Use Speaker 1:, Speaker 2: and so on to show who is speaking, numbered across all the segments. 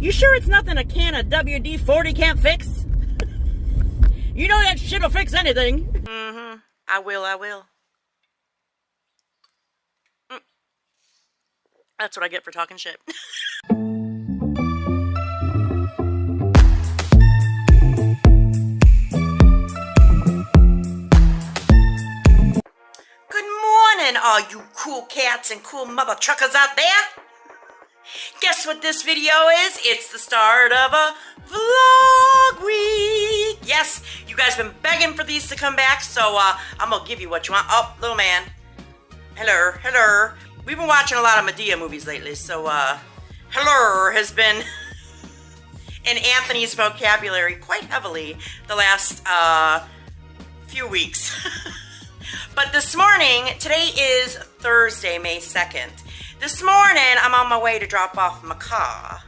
Speaker 1: You sure it's nothing a can of WD-40 can't fix? You know that shit'll fix anything. Mm-hmm. I will. That's what I get for talking shit. Good morning, all you cool cats and cool mother truckers out there. Guess what this video is? It's the start of a vlog week. Yes, you guys have been begging for these to come back, so I'm gonna give you what you want. Oh, little man. Hello. We've been watching a lot of Medea movies lately, so hello has been in Anthony's vocabulary quite heavily the last few weeks. But this morning, today is Thursday, May 2nd. This morning, I'm on my way to drop off my car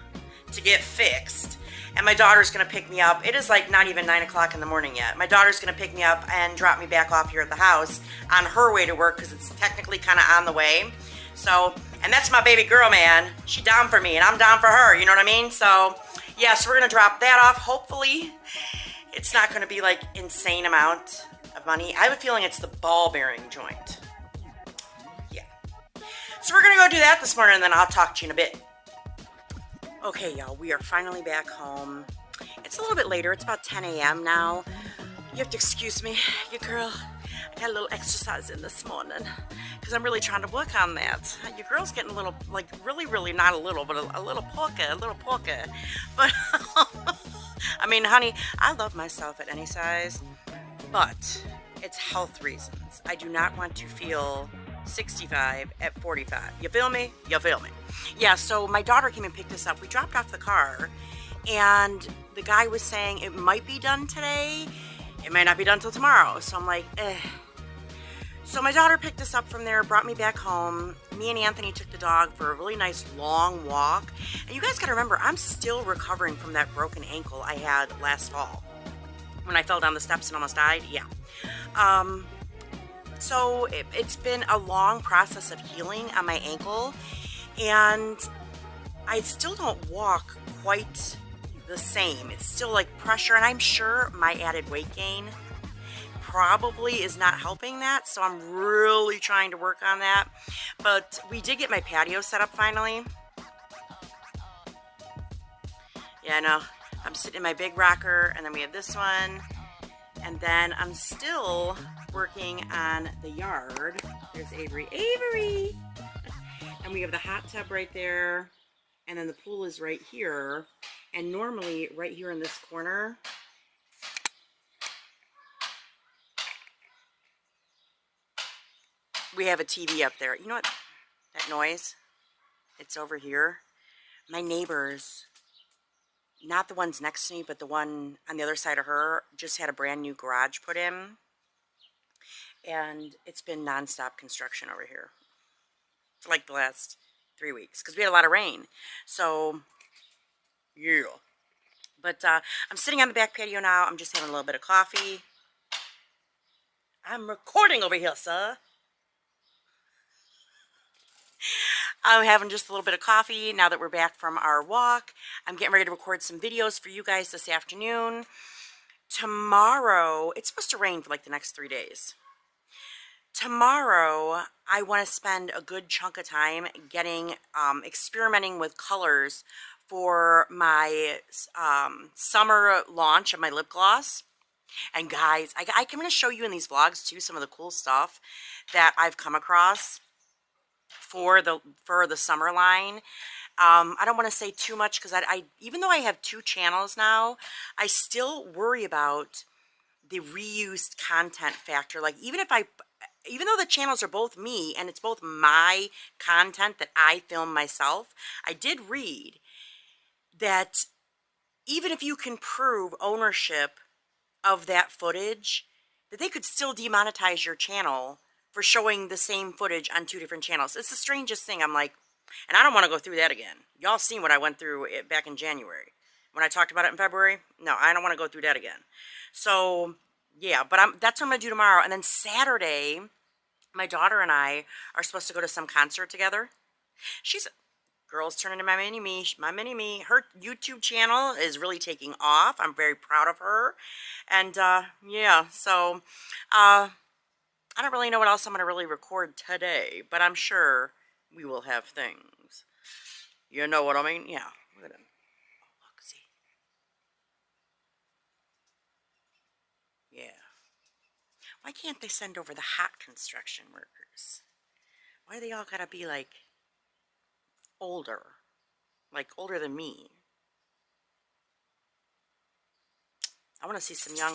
Speaker 1: to get fixed. And my daughter's going to pick me up. It is like not even 9 o'clock in the morning yet. My daughter's going to pick me up and drop me back off here at the house on her way to work because it's technically kind of on the way. So, and that's my baby girl, man. She down for me and I'm down for her. You know what I mean? So, yeah, so we're going to drop that off. Hopefully, it's not going to be like insane amount of money. I have a feeling it's the ball bearing joint. Yeah. So we're going to go do that this morning and then I'll talk to you in a bit. Okay, y'all, we are finally back home. It's a little bit later. It's about 10 a.m. now. You have to excuse me, your girl. I got a little exercise in this morning because I'm really trying to work on that. Your girl's getting a little, like, really, not a little, but a little porker. But, I mean, honey, I love myself at any size, but it's health reasons. I do not want to feel 65 at 45. You feel me? Yeah, so my daughter came and picked us up. We dropped off the car, and the guy was saying it might be done today. It might not be done till tomorrow. So I'm like, eh. So my daughter picked us up from there, brought me back home. Me and Anthony took the dog for a really nice long walk. And you guys got to remember, I'm still recovering from that broken ankle I had last fall when I fell down the steps and almost died. Yeah. So it's been a long process of healing on my ankle, and I still don't walk quite the same. It's still like pressure, and I'm sure my added weight gain probably is not helping that, so I'm really trying to work on that. But we did get my patio set up finally. Yeah, I know. I'm sitting in my big rocker, and then we have this one. And then I'm still working on the yard. There's Avery. And we have the hot tub right there. And then the pool is right here. And normally right here in this corner, we have a TV up there. You know what? That noise? It's over here. My neighbors, not the ones next to me, but the one on the other side of her, just had a brand new garage put in. And it's been nonstop construction over here for like the last 3 weeks because we had a lot of rain. So, yeah. But I'm sitting on the back patio now. I'm just having a little bit of coffee. I'm recording over here, sir. I'm having just a little bit of coffee now that we're back from our walk. I'm getting ready to record some videos for you guys this afternoon. Tomorrow, it's supposed to rain for like the next 3 days. Tomorrow, I want to spend a good chunk of time getting, experimenting with colors for my summer launch of my lip gloss. And guys, I'm going to show you in these vlogs too some of the cool stuff that I've come across for the summer line. I don't want to say too much because I even though I have 2 channels now, I still worry about the reused content factor. Like even though the channels are both me and it's both my content that I film myself, I did read that even if you can prove ownership of that footage, that they could still demonetize your channel for showing the same footage on 2 different channels. It's the strangest thing. I'm like, and I don't want to go through that again. Y'all seen what I went through back in January when I talked about it in February. No, I don't want to go through that again. So yeah, but that's what I'm gonna do tomorrow. And then Saturday, my daughter and I are supposed to go to some concert together. She's Girl's turning to my mini-me. My mini-me. Her YouTube channel is really taking off. I'm very proud of her. And, yeah, so, I don't really know what else I'm going to really record today, but I'm sure we will have things. You know what I mean? Yeah. Look at him. Oh, look, see. Yeah. Why can't they send over the hot construction workers? Why they all gotta be like older? Like older than me. I want to see some young,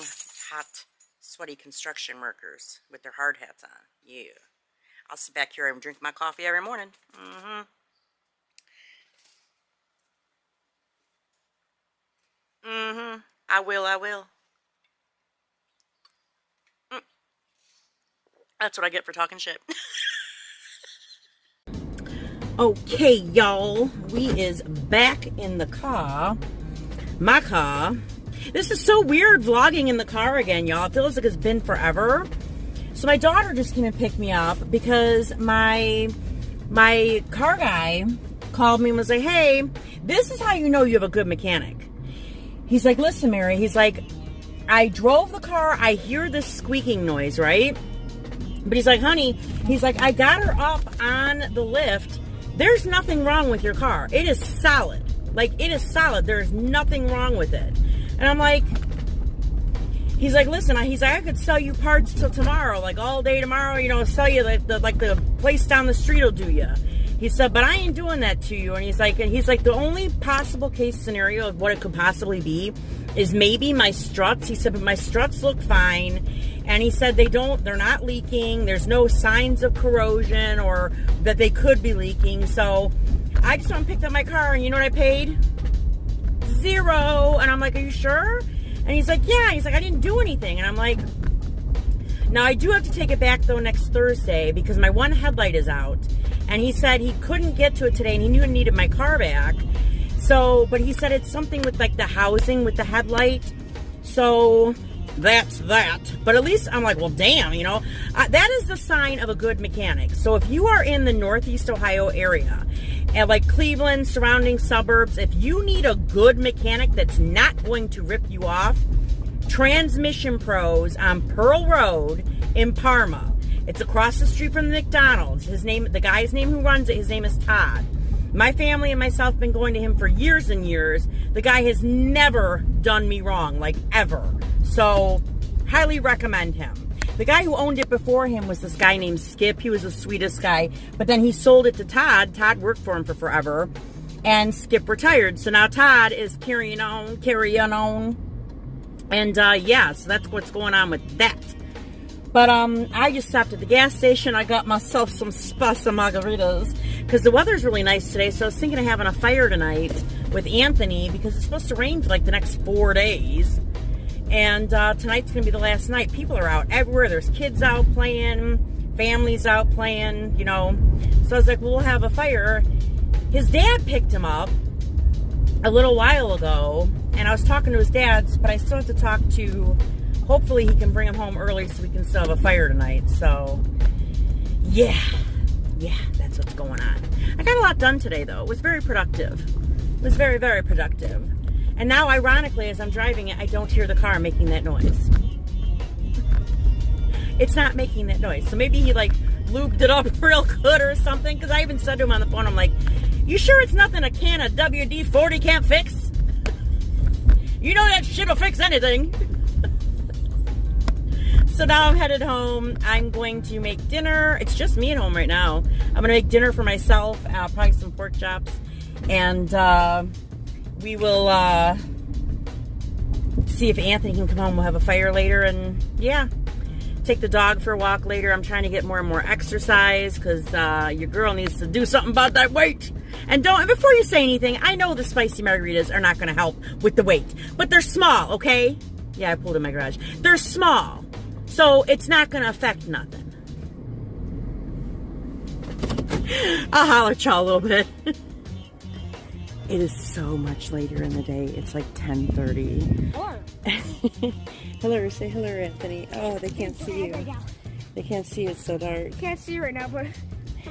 Speaker 1: hot, sweaty construction workers with their hard hats on. Yeah. I'll sit back here and drink my coffee every morning. Mm-hmm. Mm-hmm. I will. That's what I get for talking shit. Okay, y'all. We is back in the car. My car. This is so weird vlogging in the car again, y'all. It feels like it's been forever. So my daughter just came and picked me up because my car guy called me and was like, hey, this is how you know you have a good mechanic. He's like, listen, Mary. He's like, I drove the car. I hear this squeaking noise, right? But he's like, honey, he's like, I got her up on the lift. There's nothing wrong with your car. It is solid. Like, it is solid. There's nothing wrong with it. And I'm like, he's like, listen, he's like, I could sell you parts till tomorrow, like all day tomorrow, you know, sell you like the place down the street will do you. He said, but I ain't doing that to you. And he's like, the only possible case scenario of what it could possibly be is maybe my struts. He said, but my struts look fine. And he said they're not leaking. There's no signs of corrosion or that they could be leaking. So I just went and picked up my car, and you know what I paid? $0. And I'm like, are you sure? And he's like, yeah. He's like, I didn't do anything. And I'm like, now I do have to take it back though next Thursday because my one headlight is out. And he said he couldn't get to it today and he knew he needed my car back. So, but he said it's something with like the housing with the headlight. So that's that. But at least I'm like, well, damn, you know, that is the sign of a good mechanic. So if you are in the Northeast Ohio area and like Cleveland, surrounding suburbs, if you need a good mechanic that's not going to rip you off, Transmission Pros on Pearl Road in Parma. It's across the street from the McDonald's. The guy's name who runs it, his name is Todd. My family and myself have been going to him for years and years. The guy has never done me wrong, like ever. So, highly recommend him. The guy who owned it before him was this guy named Skip. He was the sweetest guy. But then he sold it to Todd. Todd worked for him for forever. And Skip retired. So now Todd is carrying on. And yeah, so that's what's going on with that. But I just stopped at the gas station. I got myself some margaritas because the weather's really nice today. So I was thinking of having a fire tonight with Anthony because it's supposed to rain for like the next 4 days. And tonight's going to be the last night. People are out everywhere. There's kids out playing, families out playing, you know. So I was like, well, we'll have a fire. His dad picked him up a little while ago. And I was talking to his dad, but I still have to talk to... Hopefully he can bring him home early so we can still have a fire tonight. So, yeah, that's what's going on. I got a lot done today, though. It was very productive. It was very, very productive. And now, ironically, as I'm driving it, I don't hear the car making that noise. It's not making that noise. So maybe he, like, lubed it up real good or something. Because I even said to him on the phone, I'm like, you sure it's nothing a can of WD-40 can't fix? You know that shit'll fix anything. So now I'm headed home. I'm going to make dinner. It's just me at home right now. I'm going to make dinner for myself, probably some pork chops. And we will see if Anthony can come home. We'll have a fire later. And yeah, take the dog for a walk later. I'm trying to get more and more exercise because your girl needs to do something about that weight. And before you say anything, I know the spicy margaritas are not going to help with the weight. But they're small, okay? Yeah, I pulled in my garage. They're small. So it's not going to affect nothing. I'll holler at y'all a little bit. It is so much later in the day. It's like 10:30. Hello, say hello, Anthony. Oh, they can't see you. They can't see, it's so dark.
Speaker 2: Can't see you right now, but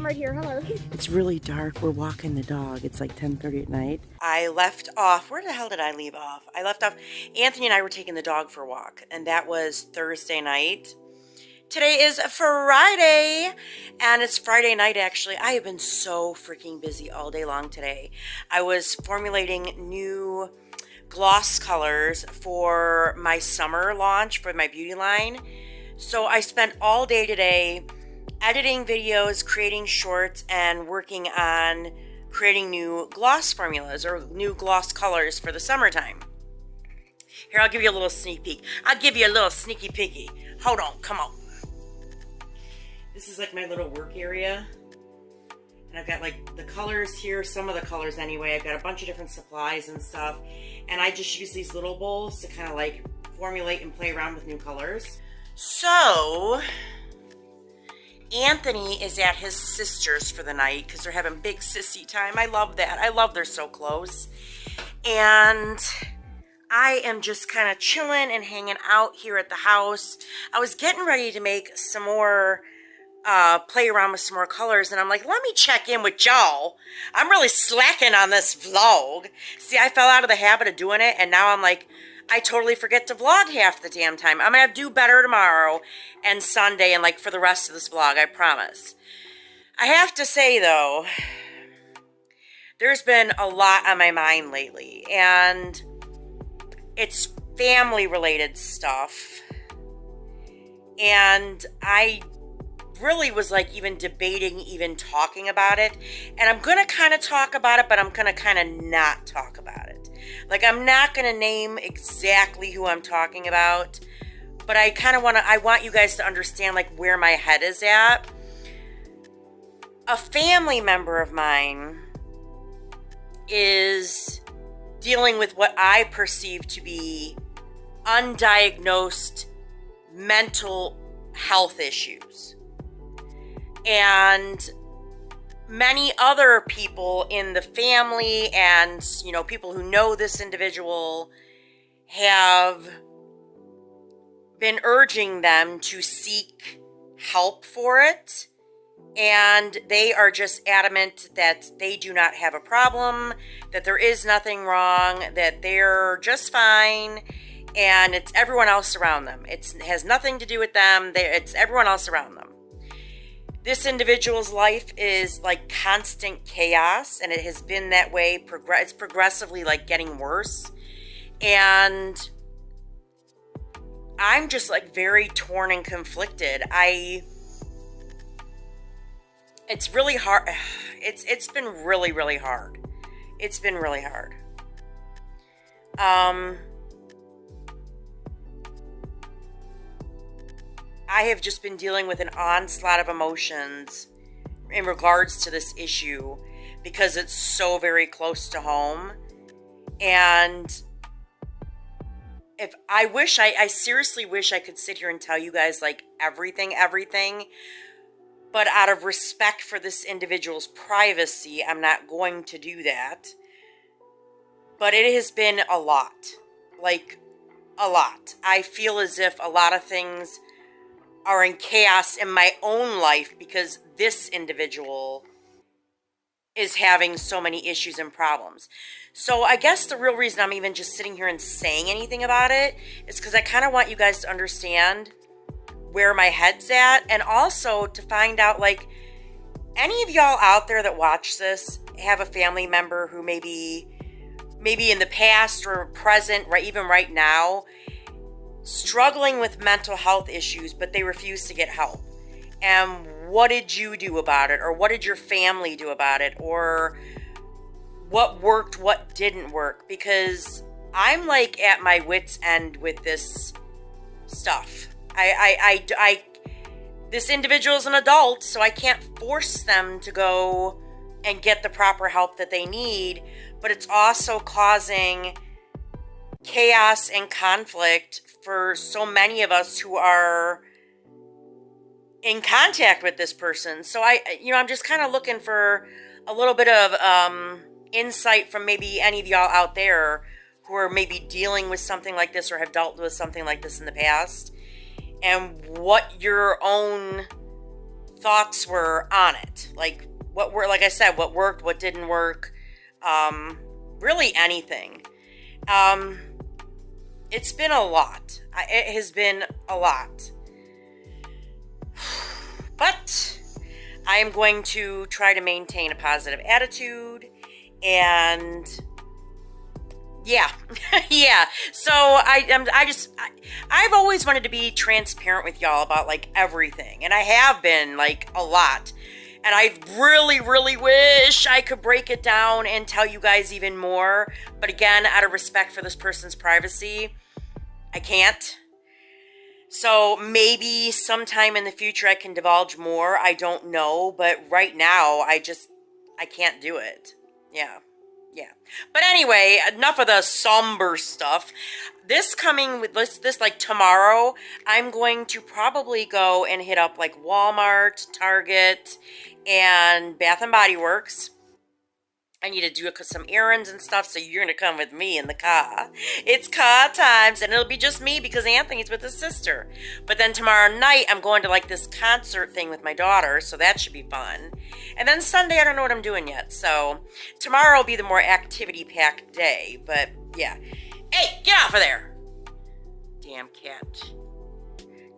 Speaker 2: I'm right here. Hello.
Speaker 1: It's really dark. We're walking the dog. It's like 10:30 at night. I left off. Where the hell did I leave off? I left off. Anthony and I were taking the dog for a walk, and that was Thursday night. Today is Friday, and it's Friday night, actually. I have been so freaking busy all day long today. I was formulating new gloss colors for my summer launch for my beauty line. So I spent all day today editing videos, creating shorts, and working on creating new gloss formulas or new gloss colors for the summertime. Here, I'll give you a little sneak peek. I'll give you a little sneaky peeky. Hold on, come on. This is like my little work area. And I've got like the colors here, some of the colors anyway. I've got a bunch of different supplies and stuff. And I just use these little bowls to kind of like formulate and play around with new colors. So Anthony is at his sister's for the night because they're having big sissy time. I love that. I love they're so close. And I am just kind of chilling and hanging out here at the house. I was getting ready to make some more, play around with some more colors. And I'm like, let me check in with y'all. I'm really slacking on this vlog. See, I fell out of the habit of doing it. And now I'm like, I totally forget to vlog half the damn time. I'm going to do better tomorrow and Sunday and like for the rest of this vlog, I promise. I have to say though, there's been a lot on my mind lately and it's family related stuff. And I really was like even debating even talking about it. And I'm going to kind of talk about it, but I'm going to kind of not talk about it. Like, I'm not going to name exactly who I'm talking about, but I kind of I want you guys to understand, like, where my head is at. A family member of mine is dealing with what I perceive to be undiagnosed mental health issues. And many other people in the family and, you know, people who know this individual have been urging them to seek help for it. And they are just adamant that they do not have a problem, that there is nothing wrong, that they're just fine. And it's everyone else around them. It has nothing to do with them. It's everyone else around them. This individual's life is like constant chaos, and it has been that way. It's progressively like getting worse. And I'm just like very torn and conflicted. It's really hard. It's been really, really hard. It's been really hard. I have just been dealing with an onslaught of emotions in regards to this issue because it's so very close to home. And I seriously wish I could sit here and tell you guys like everything, but out of respect for this individual's privacy, I'm not going to do that. But it has been a lot, like a lot. I feel as if a lot of things are in chaos in my own life because this individual is having so many issues and problems. So I guess the real reason I'm even just sitting here and saying anything about it is because I kind of want you guys to understand where my head's at, and also to find out, like, any of y'all out there that watch this have a family member who maybe in the past or present, right, even right now, struggling with mental health issues, but they refuse to get help. And what did you do about it? Or what did your family do about it? Or what worked, what didn't work? Because I'm like at my wit's end with this stuff. This individual is an adult, so I can't force them to go and get the proper help that they need, but it's also causing chaos and conflict for so many of us who are in contact with this person. So I'm just kind of looking for a little bit of insight from maybe any of y'all out there who are maybe dealing with something like this or have dealt with something like this in the past, and what your own thoughts were on it. Like like I said, what worked, what didn't work, really anything. It's been a lot. It has been a lot. But I am going to try to maintain a positive attitude, and yeah. Yeah. So I've always wanted to be transparent with y'all about like everything, and I have been like a lot. And I really, really wish I could break it down and tell you guys even more. But again, out of respect for this person's privacy, I can't. So maybe sometime in the future I can divulge more. I don't know. But right now, I can't do it. Yeah. But anyway, enough of the somber stuff. This like tomorrow, I'm going to probably go and hit up like Walmart, Target, and Bath and Body Works. I need to do some errands and stuff, so you're going to come with me in the car. It's car times, and it'll be just me because Anthony's with his sister. But then tomorrow night, I'm going to like this concert thing with my daughter, so that should be fun. And then Sunday, I don't know what I'm doing yet. So tomorrow will be the more activity-packed day, but yeah. Hey, get off of there! Damn cat.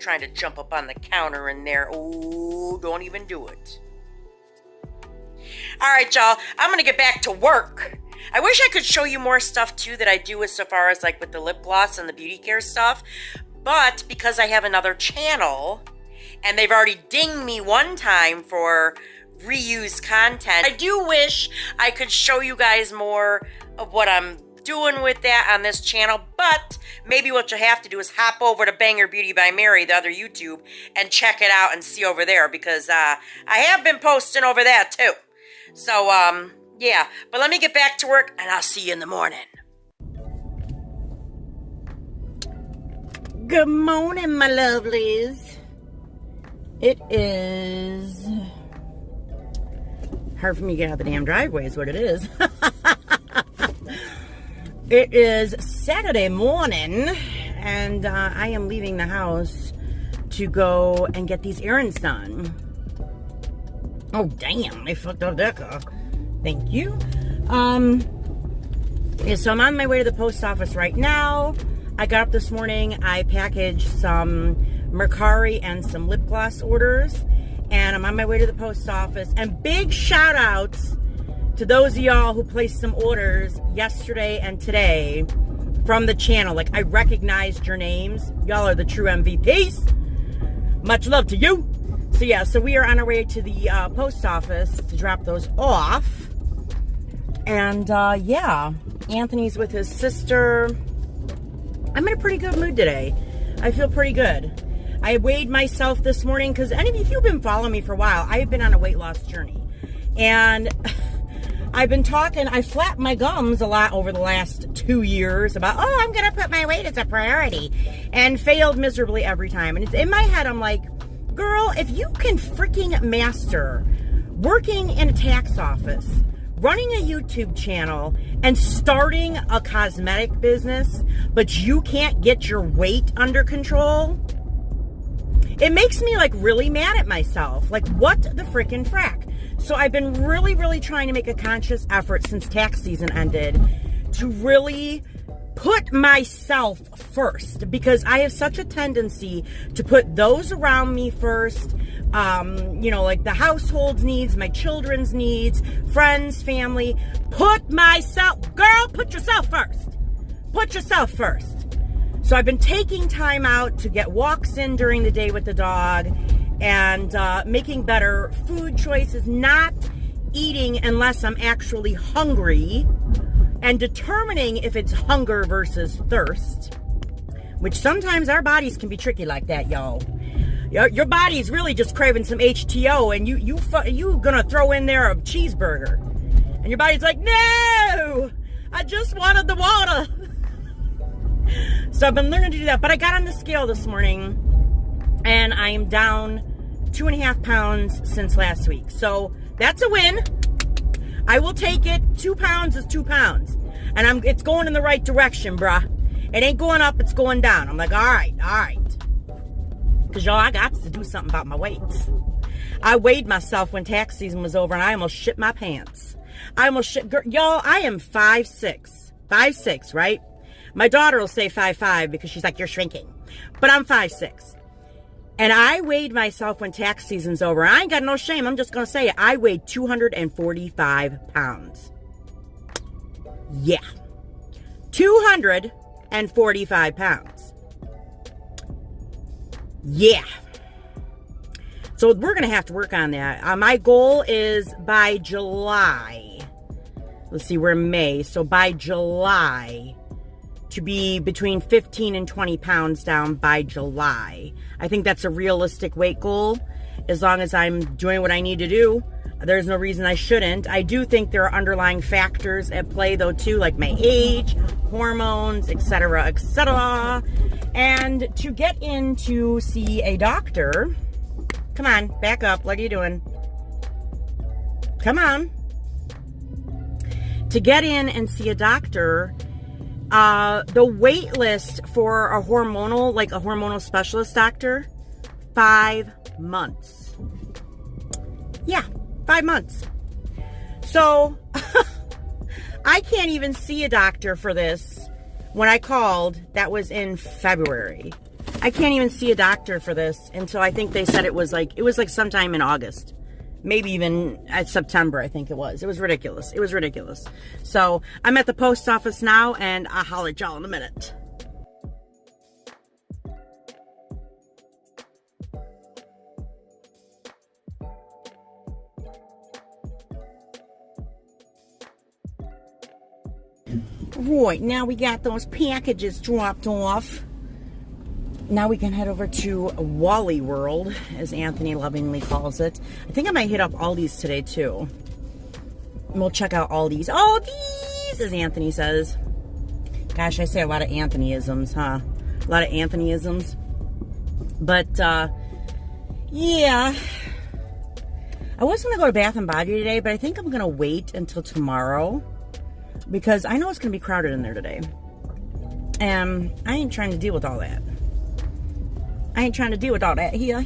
Speaker 1: Trying to jump up on the counter in there. Oh, don't even do it. All right, y'all, I'm going to get back to work. I wish I could show you more stuff, too, that I do as so far as, like, with the lip gloss and the beauty care stuff. But because I have another channel, and they've already dinged me one time for reused content, I do wish I could show you guys more of what I'm doing with that on this channel. But maybe what you'll have to do is hop over to Banger Beauty by Mary, the other YouTube, and check it out and see over there. Because I have been posting over that, too. So, yeah, but let me get back to work, and I'll see you in the morning. Good morning, my lovelies. It is hard for me to get out the damn driveway is what it is. It is Saturday morning, and I am leaving the house to go and get these errands done. Oh, damn, they fucked up that car. Thank you. Yeah, so I'm on my way to the post office right now. I got up this morning. I packaged some Mercari and some lip gloss orders. And I'm on my way to the post office. And big shout outs to those of y'all who placed some orders yesterday and today from the channel. Like, I recognized your names. Y'all are the true MVPs. Much love to you. So yeah, so we are on our way to the post office to drop those off. And yeah, Anthony's with his sister. I'm in a pretty good mood today. I feel pretty good. I weighed myself this morning because if you've been following me for a while, I've been on a weight loss journey. And I've been talking, I flapped my gums a lot over the last 2 years about, oh, I'm going to put my weight as a priority. And failed miserably every time. And it's in my head, I'm like, girl, if you can freaking master working in a tax office, running a YouTube channel, and starting a cosmetic business, but you can't get your weight under control, it makes me like really mad at myself. Like, what the freaking frack? So I've been really, really trying to make a conscious effort since tax season ended to really put myself first, because I have such a tendency to put those around me first, like the household's needs, my children's needs, friends, family. Put yourself first. Put yourself first. So I've been taking time out to get walks in during the day with the dog and making better food choices, not eating unless I'm actually hungry, and determining if it's hunger versus thirst, which sometimes our bodies can be tricky like that, y'all. Your body's really just craving some HTO, and you gonna throw in there a cheeseburger, and your body's like, no, I just wanted the water. So I've been learning to do that, but I got on the scale this morning, and I am down 2.5 pounds since last week. So that's a win. I will take it. 2 pounds is 2 pounds. And it's going in the right direction, bruh. It ain't going up, it's going down. I'm like, all right. Because, y'all, I got to do something about my weight. I weighed myself when tax season was over, and I almost shit my pants. I almost shit. Y'all, I am 5'6". 5'6", right? My daughter will say 5'5" because she's like, you're shrinking. But I'm 5'6". And I weighed myself when tax season's over. I ain't got no shame. I'm just going to say it. I weighed 245 pounds. Yeah. 245 pounds. Yeah. So we're going to have to work on that. My goal is by July. Let's see, we're in May. So by July, to be between 15 and 20 pounds down by July. I think that's a realistic weight goal. As long as I'm doing what I need to do, there's no reason I shouldn't. I do think there are underlying factors at play, though, too, like my age, hormones, etc., etc. And to get in to see a doctor... Come on, back up. What are you doing? Come on. To get in and see a doctor, the wait list for a hormonal specialist doctor, 5 months. Yeah, 5 months. So, I can't even see a doctor for this. When I called, that was in February. I can't even see a doctor for this until I think they said it was like sometime in August. Maybe even at September, I think it was. It was ridiculous. It was ridiculous. So I'm at the post office now, and I'll holler at y'all in a minute. Right, now we got those packages dropped off. Now we can head over to Wally World, as Anthony lovingly calls it. I think I might hit up Aldi's today, too. And we'll check out Aldi's. Aldi's, as Anthony says. Gosh, I say a lot of Anthonyisms, huh? A lot of Anthonyisms. But, yeah. I was going to go to Bath & Body today, but I think I'm going to wait until tomorrow. Because I know it's going to be crowded in there today. And I ain't trying to deal with all that. I ain't trying to deal with all that. Here.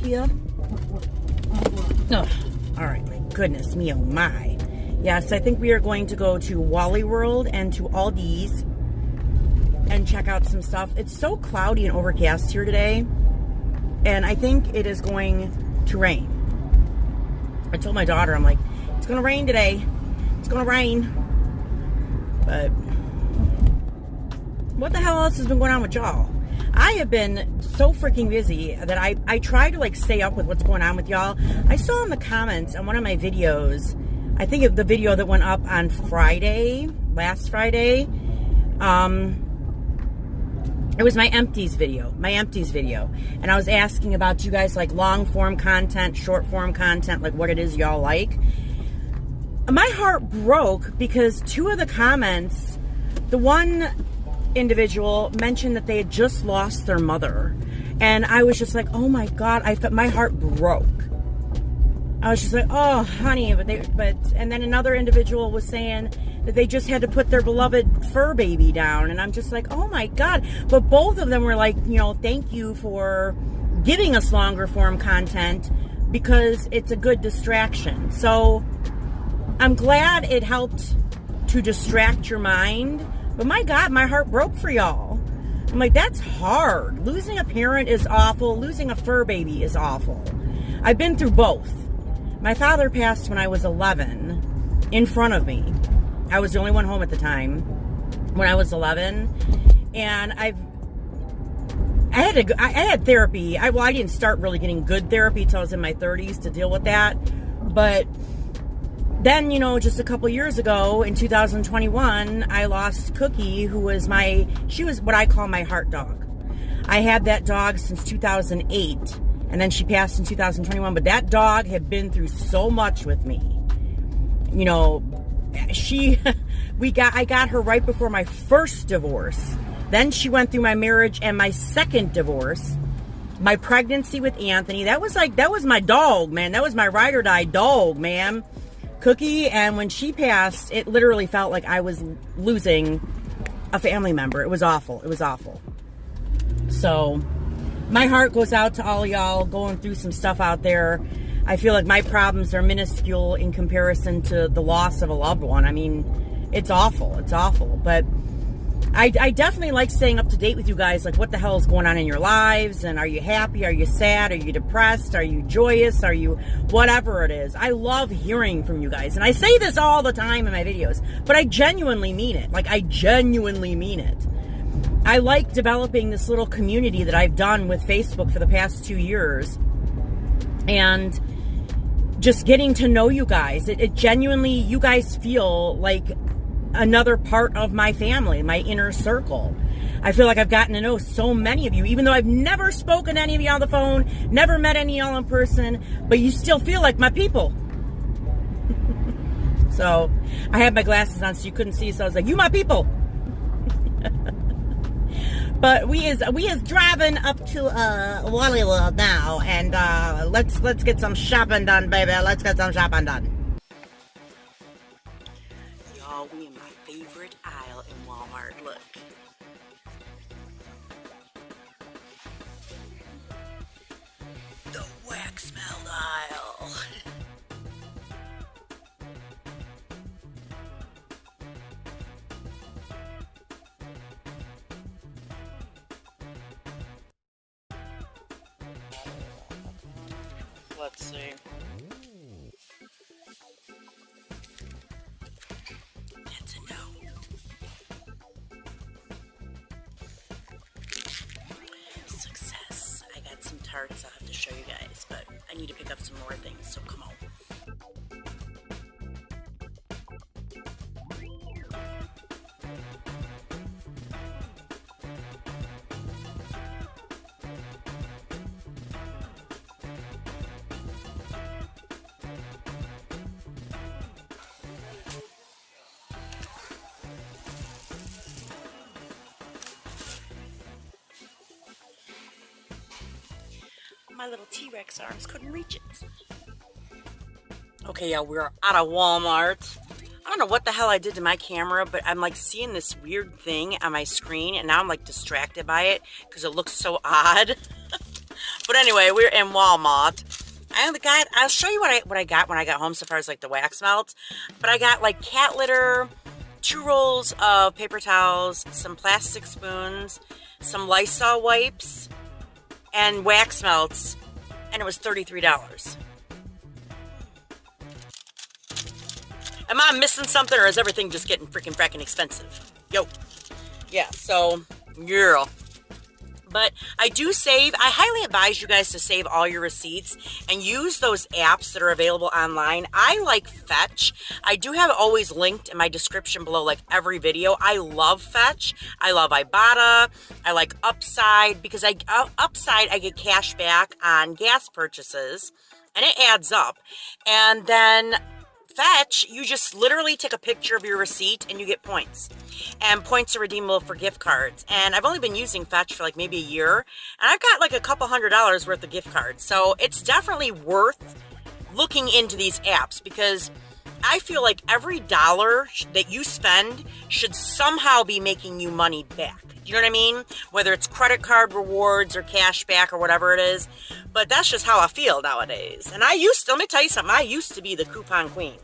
Speaker 1: Ugh. All right, my goodness me, oh my. Yes, I think we are going to go to Wally World and to Aldi's and check out some stuff. It's so cloudy and overcast here today, and I think it is going to rain. I told my daughter, I'm like, it's going to rain today. It's going to rain. But what the hell else has been going on with y'all? I have been so freaking busy that I try to like stay up with what's going on with y'all. I saw in the comments on one of my videos, I think of the video that went up on Friday, last Friday, it was my empties video, and I was asking about you guys like long form content, short form content, like what it is y'all like. My heart broke because two of the comments, the one individual mentioned that they had just lost their mother, and I was just like, oh my god, my heart broke. I was just like, oh honey, and then another individual was saying that they just had to put their beloved fur baby down, and I'm just like, oh my god. But both of them were like, you know, thank you for giving us longer form content because it's a good distraction. So I'm glad it helped to distract your mind. But my God, my heart broke for y'all. I'm like, that's hard. Losing a parent is awful. Losing a fur baby is awful. I've been through both. My father passed when I was 11 in front of me. I was the only one home at the time when I was 11. And I had therapy. I didn't start really getting good therapy until I was in my 30s to deal with that. But then, you know, just a couple years ago, in 2021, I lost Cookie, who was she was what I call my heart dog. I had that dog since 2008, and then she passed in 2021, but that dog had been through so much with me. You know, I got her right before my first divorce. Then she went through my marriage and my second divorce. My pregnancy with Anthony, that was my dog, man. That was my ride or die dog, man. Cookie, and when she passed, it literally felt like I was losing a family member. It was awful. It was awful. So, my heart goes out to all y'all going through some stuff out there. I feel like my problems are minuscule in comparison to the loss of a loved one. I mean, it's awful. It's awful. But I definitely like staying up to date with you guys, like what the hell is going on in your lives, and are you happy, are you sad, are you depressed, are you joyous, are you whatever it is. I love hearing from you guys, and I say this all the time in my videos, but I genuinely mean it. Like, I genuinely mean it. I like developing this little community that I've done with Facebook for the past 2 years, and just getting to know you guys. It genuinely, you guys feel like another part of my family, my inner circle. I feel like I've gotten to know so many of you, even though I've never spoken to any of you on the phone, never met any of y'all in person, but you still feel like my people. So I had my glasses on so you couldn't see, so I was like, you my people. But we is driving up to Hollywood now, and let's get some shopping done, baby. Let's get some shopping done. Y'all, we in my favorite aisle in Walmart. Look. The wax melt aisle. Let's see. That's a no. Success. I got some tarts I'll have to show you guys, but I need to pick up some more things, so come on. My little T-Rex arms couldn't reach it. Okay, y'all, we're out of Walmart. I don't know what the hell I did to my camera, but I'm like seeing this weird thing on my screen, and now I'm like distracted by it because it looks so odd. But anyway, we're in Walmart. I'll show you what I got when I got home so far as like the wax melt. But I got like cat litter, 2 rolls of paper towels, some plastic spoons, some Lysol wipes, and wax melts, and it was $33. Am I missing something, or is everything just getting frickin' expensive? Yo. Yeah, so, yeah. But I do save. I highly advise you guys to save all your receipts and use those apps that are available online. I like Fetch. I do have always linked in my description below, like every video. I love Fetch. I love Ibotta. I like Upside, because Upside I get cash back on gas purchases, and it adds up. And then Fetch, you just literally take a picture of your receipt and you get points. And points are redeemable for gift cards. And I've only been using Fetch for like maybe a year, and I've got like a couple $100s worth of gift cards. So it's definitely worth looking into these apps, because I feel like every dollar that you spend should somehow be making you money back. You know what I mean? Whether it's credit card rewards or cash back or whatever it is. But that's just how I feel nowadays. And let me tell you something, I used to be the coupon queen.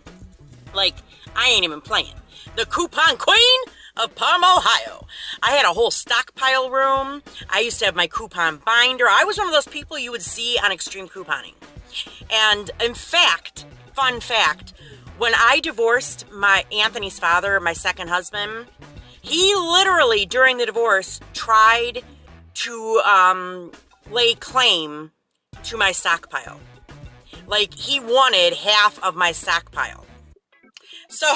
Speaker 1: Like, I ain't even playing. The coupon queen of Parma, Ohio. I had a whole stockpile room. I used to have my coupon binder. I was one of those people you would see on Extreme Couponing. And in fact, fun fact, when I divorced Anthony's father, my second husband, he literally, during the divorce, tried to lay claim to my stockpile. Like, he wanted half of my stockpile. So,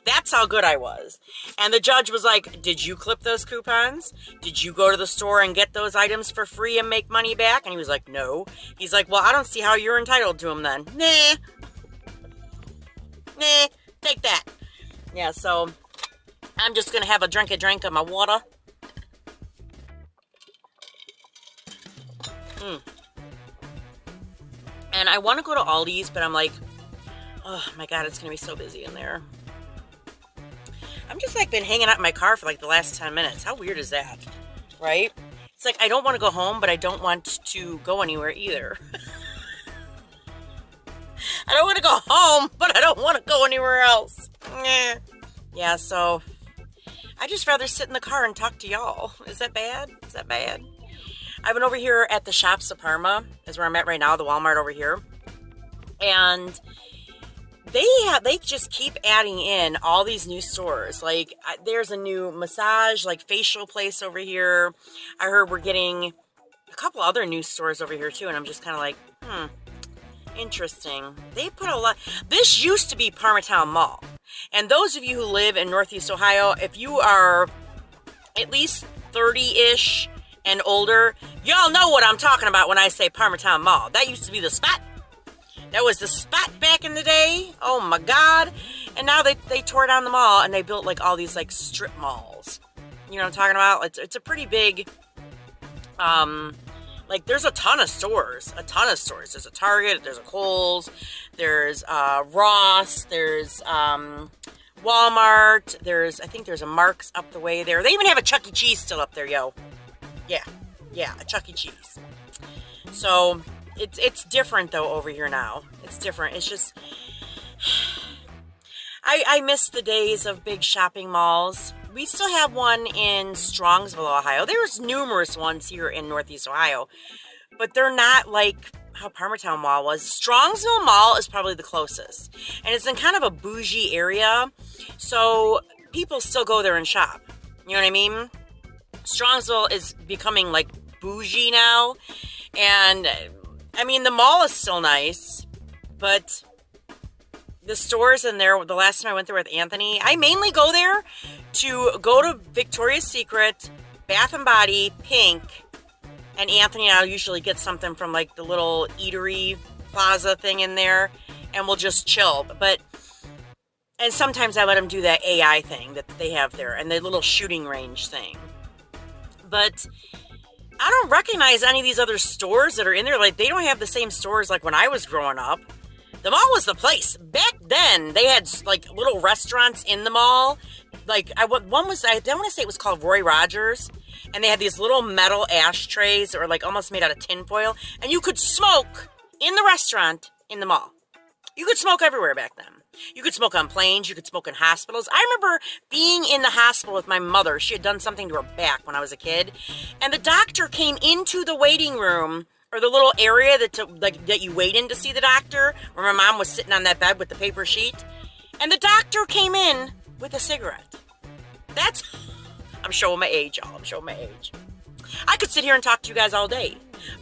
Speaker 1: that's how good I was. And the judge was like, did you clip those coupons? Did you go to the store and get those items for free and make money back? And he was like, no. He's like, well, I don't see how you're entitled to them then. Nah, take that. Yeah, so I'm just going to have a drink of my water. And I want to go to Aldi's, but I'm like, oh my God, it's going to be so busy in there. I'm just like been hanging out in my car for like the last 10 minutes. How weird is that? Right? It's like I don't want to go home, but I don't want to go anywhere either. I don't want to go home, but I don't want to go anywhere else. Yeah, so I just rather sit in the car and talk to y'all. Is that bad? Is that bad? I've been over here at the Shops of Parma, is where I'm at right now, the Walmart over here. And they just keep adding in all these new stores. Like, there's a new massage, like, facial place over here. I heard we're getting a couple other new stores over here, too. And I'm just kind of like, interesting. They put a lot. This used to be Parmatown Mall. And those of you who live in Northeast Ohio, if you are at least 30-ish and older, y'all know what I'm talking about when I say Parmatown Mall. That used to be the spot. That was the spot back in the day. Oh my God. And now they tore down the mall and they built like all these like strip malls. You know what I'm talking about? It's a pretty big, like there's a ton of stores. There's a Target, there's a Kohl's, there's Ross, there's Walmart, I think there's a Mark's up the way there. They even have a Chuck E. Cheese still up there, yo. Yeah, a Chuck E. Cheese. So it's different though over here now. It's different. It's just I miss the days of big shopping malls. We still have one in Strongsville, Ohio. There's numerous ones here in Northeast Ohio, but they're not like how Parmatown Mall was. Strongsville Mall is probably the closest, and it's in kind of a bougie area, so people still go there and shop. You know what I mean? Strongsville is becoming like bougie now, and I mean the mall is still nice, but the stores in there, the last time I went there with Anthony, I mainly go there to go to Victoria's Secret, Bath and Body, Pink, and Anthony and I usually get something from like the little eatery plaza thing in there, and we'll just chill. And sometimes I let him do that AI thing that they have there, and the little shooting range thing. But I don't recognize any of these other stores that are in there. Like, they don't have the same stores like when I was growing up. The mall was the place. Back then, they had, like, little restaurants in the mall. Like, I don't want to say it was called Roy Rogers. And they had these little metal ashtrays that were, like, almost made out of tinfoil. And you could smoke in the restaurant in the mall. You could smoke everywhere back then. You could smoke on planes. You could smoke in hospitals. I remember being in the hospital with my mother. She had done something to her back when I was a kid. And the doctor came into the waiting room, or the little area that you wait in to see the doctor, where my mom was sitting on that bed with the paper sheet. And the doctor came in with a cigarette. I'm showing my age, y'all. I'm showing my age. I could sit here and talk to you guys all day,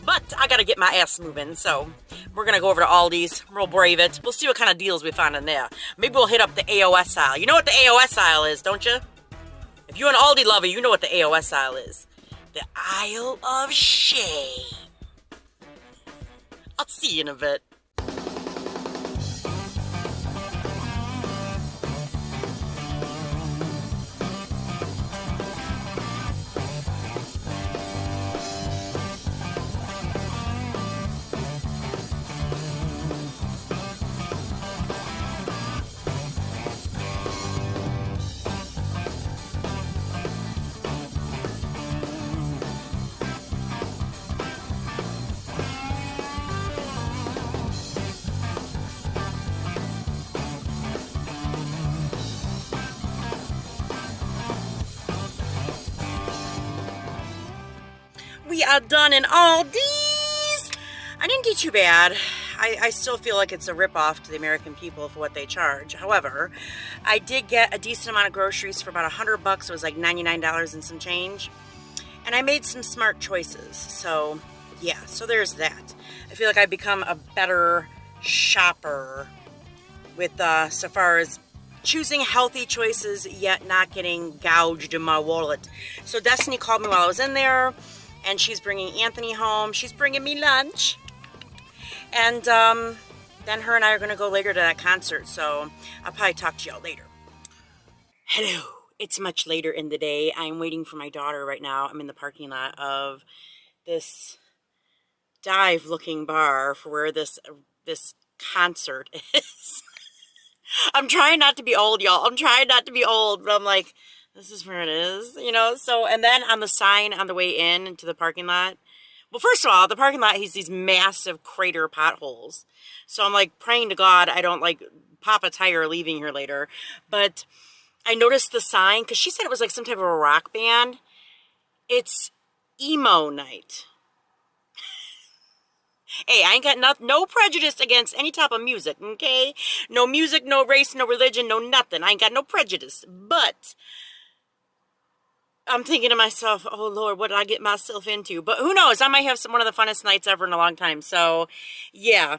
Speaker 1: but I got to get my ass moving, so we're going to go over to Aldi's. We'll brave it. We'll see what kind of deals we find in there. Maybe we'll hit up the AOS aisle. You know what the AOS aisle is, don't you? If you're an Aldi lover, you know what the AOS aisle is. The aisle of shame. I'll see you in a bit. We are done in Aldi's. I didn't do too bad. I still feel like it's a ripoff to the American people for what they charge. However, I did get a decent amount of groceries for about $100. It was like $99 and some change. And I made some smart choices. So, yeah, so there's that. I feel like I've become a better shopper with so far as choosing healthy choices, yet not getting gouged in my wallet. So Destiny called me while I was in there, and she's bringing Anthony home. She's bringing me lunch. And then her and I are going to go later to that concert, so I'll probably talk to y'all later. Hello. It's much later in the day. I'm waiting for my daughter right now. I'm in the parking lot of this dive-looking bar for where this concert is. I'm trying not to be old, y'all. I'm trying not to be old, but I'm like, this is where it is, you know? So, and then on the sign on the way in into the parking lot, Well, first of all, the parking lot has these massive crater potholes. So I'm like praying to God I don't like pop a tire leaving here later. But I noticed the sign because she said it was like some type of a rock band. It's emo night. Hey, I ain't got no prejudice against any type of music, okay? No music, no race, no religion, no nothing. I ain't got no prejudice. But I'm thinking to myself, oh, Lord, what did I get myself into? But who knows? I might have one of the funnest nights ever in a long time. So, yeah.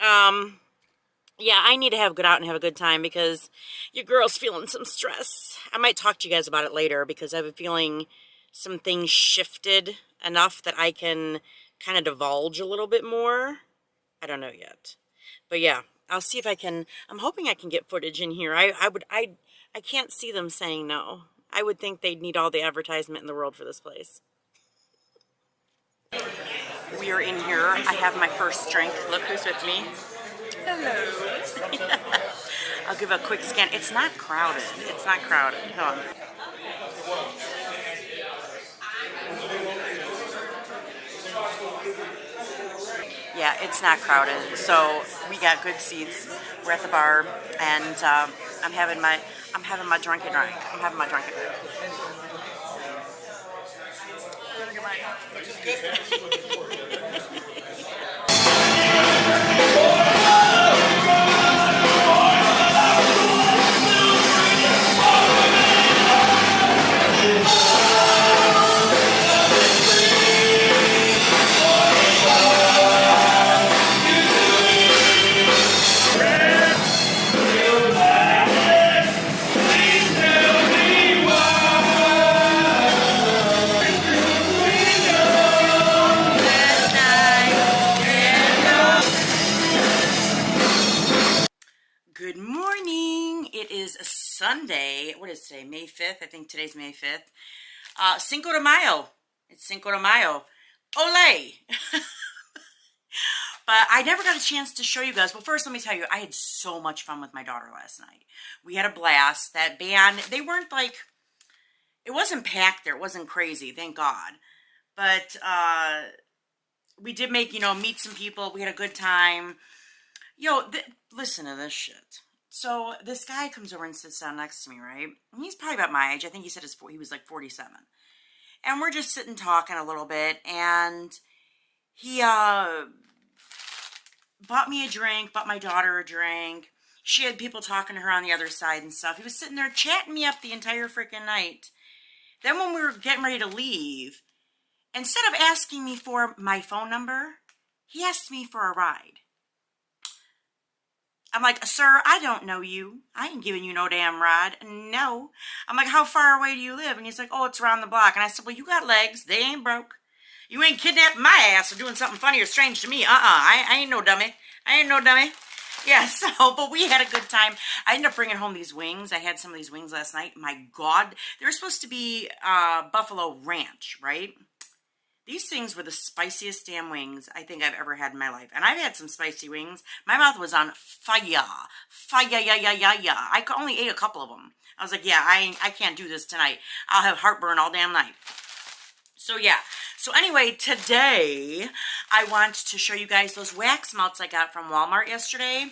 Speaker 1: Yeah, I need to go out and have a good time because your girl's feeling some stress. I might talk to you guys about it later because I have a feeling some things shifted enough that I can kind of divulge a little bit more. I don't know yet. But yeah, I'll see if I can. I'm hoping I can get footage in here. I can't see them saying no. I would think they'd need all the advertisement in the world for this place. We are in here. I have my first drink. Look who's with me. Hello. I'll give a quick scan. It's not crowded. It's not crowded. Hold on. Yeah, it's not crowded. So we got good seats. We're at the bar, and I'm having my drunken drink. I'm having my drunken drink. Good morning. It is a Sunday. What is today? May 5th. I think today's May 5th. Cinco de Mayo. It's Cinco de Mayo. Ole! But I never got a chance to show you guys. Well, first, let me tell you, I had so much fun with my daughter last night. We had a blast. That band, they weren't like, it wasn't packed there. It wasn't crazy, thank God. But we did make, meet some people. We had a good time. Listen to this shit. So this guy comes over and sits down next to me, right? And he's probably about my age. I think he said he was like 47. And we're just sitting talking a little bit. And he bought me a drink, bought my daughter a drink. She had people talking to her on the other side and stuff. He was sitting there chatting me up the entire freaking night. Then when we were getting ready to leave, instead of asking me for my phone number, he asked me for a ride. I'm like, sir, I don't know you. I ain't giving you no damn ride. No. I'm like, how far away do you live? And he's like, oh, it's around the block. And I said, well, you got legs. They ain't broke. You ain't kidnapping my ass or doing something funny or strange to me. I ain't no dummy. I ain't no dummy. Yeah, but we had a good time. I ended up bringing home these wings. I had some of these wings last night. My God. They were supposed to be Buffalo Ranch, right? These things were the spiciest damn wings I think I've ever had in my life. And I've had some spicy wings. My mouth was on fire. Fire, yeah. I only ate a couple of them. I was like, yeah, I can't do this tonight. I'll have heartburn all damn night. So, yeah. So, anyway, today I want to show you guys those wax melts I got from Walmart yesterday.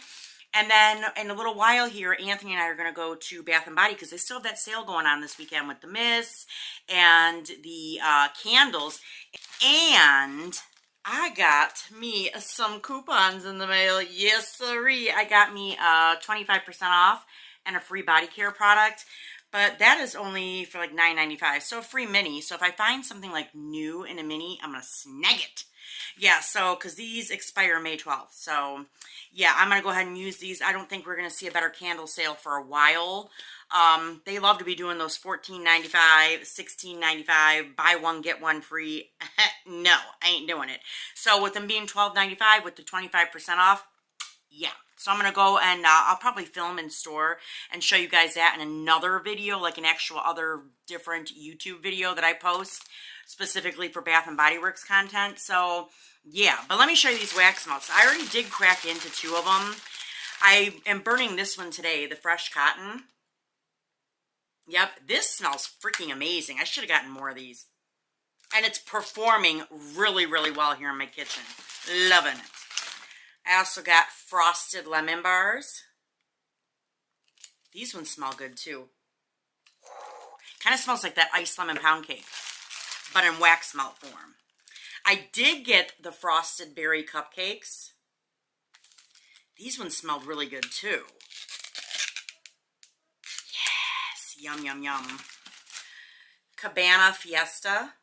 Speaker 1: And then in a little while here, Anthony and I are going to go to Bath & Body because they still have that sale going on this weekend with the mists and the candles. And I got me some coupons in the mail. Yes, sirree. I got me 25% off and a free body care product. But that is only for like $9.95. So a free mini. So if I find something like new in a mini, I'm going to snag it. Yeah, so, because these expire May 12th. So, yeah, I'm going to go ahead and use these. I don't think we're going to see a better candle sale for a while. They love to be doing those $14.95, $16.95, buy one, get one free. No, I ain't doing it. So, with them being $12.95 with the 25% off, yeah. So, I'm going to go and I'll probably film in store and show you guys that in another video, like an actual other different YouTube video that I post specifically for Bath & Body Works content. So, yeah. But let me show you these wax melts. I already did crack into two of them. I am burning this one today, the Fresh Cotton. Yep, this smells freaking amazing. I should have gotten more of these. And it's performing really, really well here in my kitchen. Loving it. I also got frosted lemon bars. These ones smell good too. Kind of smells like that iced lemon pound cake, but in wax melt form. I did get the frosted berry cupcakes. These ones smelled really good too. Yes, yum, yum, yum. Cabana Fiesta.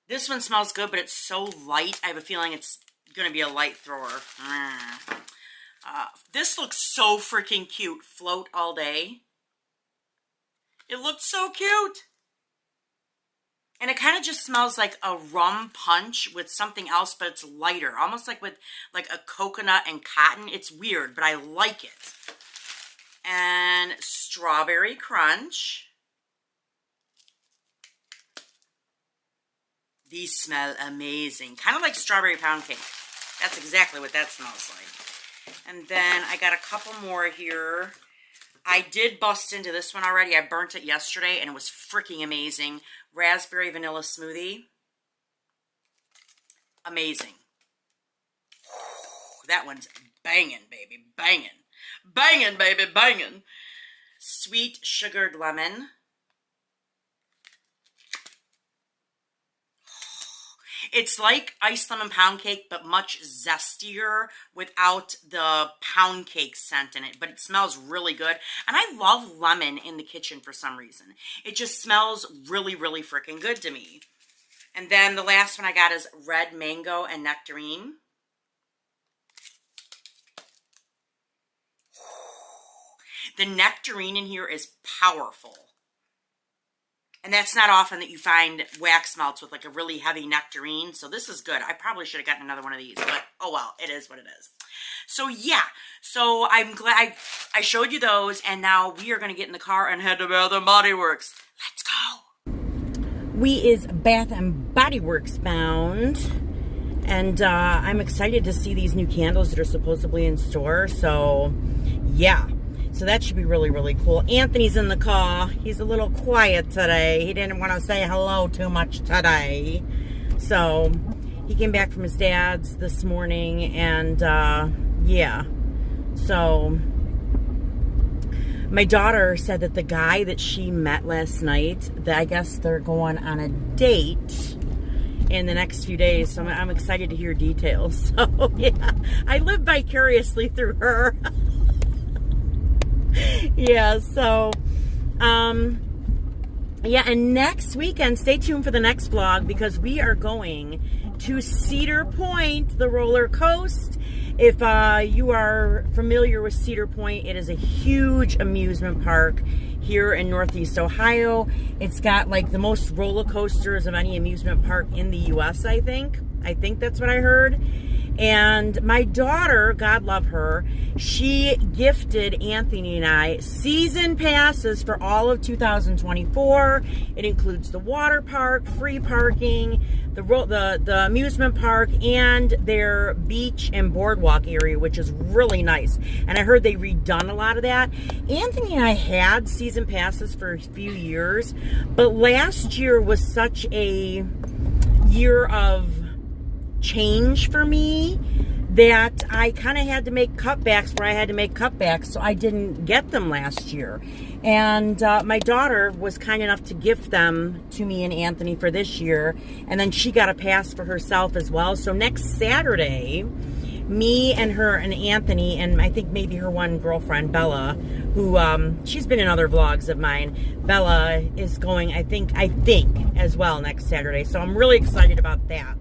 Speaker 1: This one smells good, but it's so light. I have a feeling it's going to be a light thrower. This looks so freaking cute. Float all day. It looks so cute. And it kind of just smells like a rum punch with something else, but it's lighter. Almost like with like a coconut and cotton. It's weird, but I like it. And strawberry crunch. These smell amazing. Kind of like strawberry pound cake. That's exactly what that smells like. And then I got a couple more here. I did bust into this one already. I burnt it yesterday and it was freaking amazing. Raspberry vanilla smoothie. Amazing. That one's banging, baby. Banging. Banging, baby. Banging. Sweet sugared lemon. It's like iced lemon pound cake, but much zestier without the pound cake scent in it. But it smells really good. And I love lemon in the kitchen for some reason. It just smells really, really freaking good to me. And then the last one I got is red mango and nectarine. The nectarine in here is powerful. And that's not often that you find wax melts with like a really heavy nectarine. So this is good. I probably should have gotten another one of these, but oh well, it is what it is. So yeah, so I'm glad I showed you those, and now we are going to get in the car and head to Bath and Body Works. Let's go. We is Bath and Body Works bound, and I'm excited to see these new candles that are supposedly in store. So yeah. So that should be really, really cool. Anthony's in the car. He's a little quiet today. He didn't want to say hello too much today. So he came back from his dad's this morning, and yeah. So my daughter said that the guy that she met last night, that I guess they're going on a date in the next few days. So I'm excited to hear details. So yeah, I live vicariously through her. Yeah, so, yeah, and next weekend, stay tuned for the next vlog, because we are going to Cedar Point, the roller coaster. If you are familiar with Cedar Point, it is a huge amusement park here in Northeast Ohio. It's got like the most roller coasters of any amusement park in the U.S., I think. I think that's what I heard. And my daughter, God love her, she gifted Anthony and I season passes for all of 2024. It includes the water park, free parking, the amusement park, and their beach and boardwalk area, which is really nice. And I heard they redone a lot of that. Anthony and I had season passes for a few years, but last year was such a year of change for me that I kind of had to make cutbacks where I had to make cutbacks, so I didn't get them last year. And my daughter was kind enough to gift them to me and Anthony for this year, and then she got a pass for herself as well. So next Saturday, me and her and Anthony, and I think maybe her one girlfriend, Bella, who she's been in other vlogs of mine. Bella is going, I think as well next Saturday. So I'm really excited about that.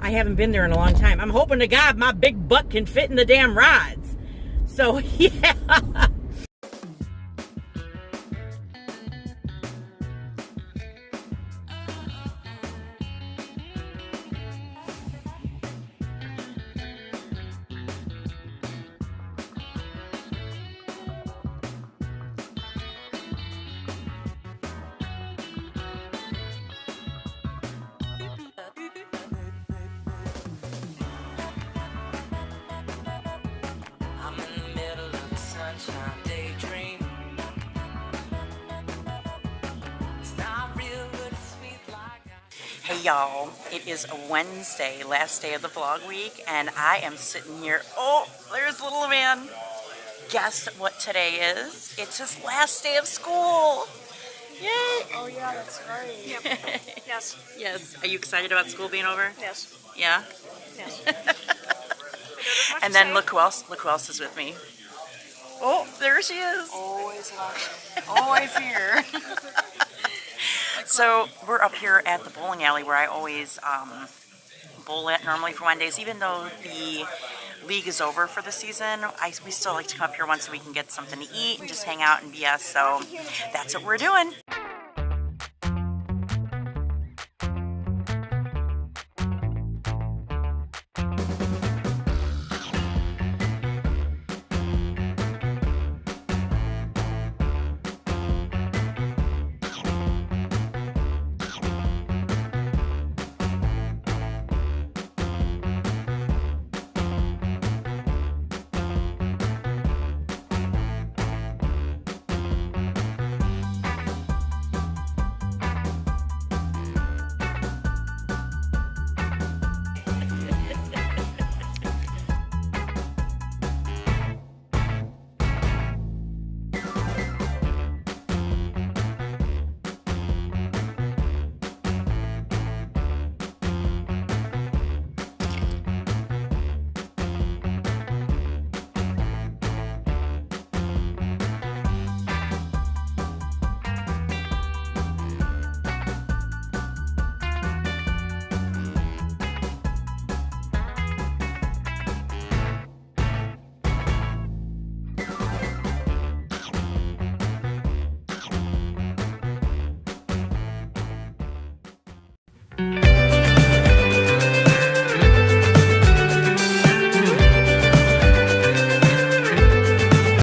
Speaker 1: I haven't been there in a long time. I'm hoping to God my big butt can fit in the damn rides. So, yeah. Hey y'all, it is a Wednesday, last day of the vlog week, and I am sitting here. Oh, there's little man. Guess what today is? It's his last day of school. Yay!
Speaker 2: Oh yeah, that's right. Yep. Yes.
Speaker 1: Yes. Are you excited about school being over?
Speaker 2: Yes.
Speaker 1: Yeah?
Speaker 2: Yes.
Speaker 1: And then look who else is with me. Oh, there she is.
Speaker 2: Always watching. Always here.
Speaker 1: So we're up here at the bowling alley where I always bowl at normally for Wednesdays. Even though the league is over for the season, we still like to come up here once so we can get something to eat and just hang out and BS. So that's what we're doing.